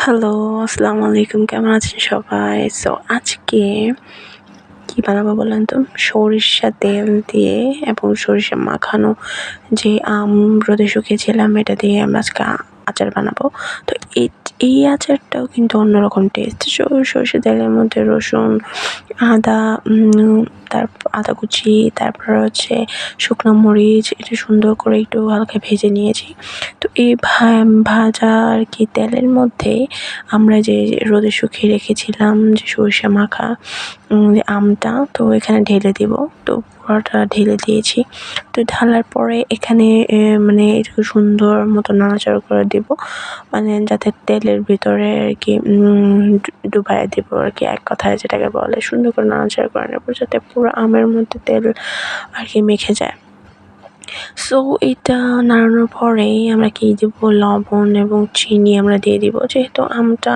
Hello, আসসালামু আলাইকুম। কেমন আছেন সবাই? সো আজকে কি বানাবো বলেন তো? সরিষা তেল দিয়ে এবং সরিষা মাখানো যে আম রোদে শুকিয়েছিলাম এটা দিয়ে আমরা আজকে আচার বানাবো। তো এই আচারটাও কিন্তু অন্যরকম টেস্ট। সরিষা তেলের মধ্যে রসুন, আদা, তারপর আদা কুচি, তারপর হচ্ছে শুকনো মরিচ এটা সুন্দর করে একটু হালকা ভেজে নিয়েছি। তো এই ভাজা আর কি তেলের মধ্যে আমরা যে রোদে শুকিয়ে রেখেছিলাম যে সরিষা মাখা আমটা তো এখানে ঢেলে দিব। তো পুরোটা ঢেলে দিয়েছি। তো ঢালার পরে এখানে মানে একটু সুন্দর মতো নাড়াচাড়া করে দিব। মানে যাতে তেলের ভিতরে আর কি ডুবাইয়া দিব আর কি, এক কথায় যেটাকে বলে। সুন্দর করে নাড়াচাড়া করে নেব যাতে পুরো আমের মধ্যে তেল আর কি মেখে যায়। সো এটা নাড়ানোর পরেই আমরা কি দিব, লবণ এবং চিনি আমরা দিয়ে দিব। যেহেতু আমটা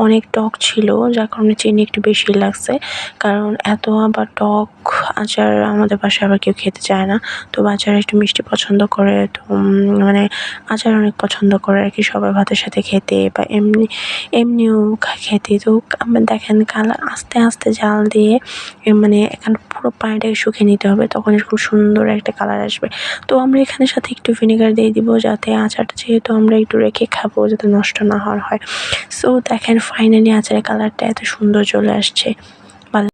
অনেক টক ছিল যার কারণে চিনি একটু বেশি লাগছে। কারণ এত আবার টক আচার আমাদের বাসায় আবার কেউ খেতে চায় না। তো বাচ্চারা একটু মিষ্টি পছন্দ করে। তো মানে আচার অনেক পছন্দ করে আর কি সবাই ভাতের সাথে খেতে বা এমনিও খেতে। তো দেখেন কালার আস্তে আস্তে জাল দিয়ে মানে এখানে পুরো পানিটাকে শুকিয়ে নিতে হবে, তখন এরকম সুন্দর একটা কালার আসবে। তো আমরা এখানে সাথে একটু ভিনেগার দিয়ে দিব যাতে আচারটা যেহেতু আমরা একটু রেখে খাবো যাতে নষ্ট না হওয়ার হয়। সো দেখেন ফাইনালি আচারের কালারটা এত সুন্দর চলে আসছে।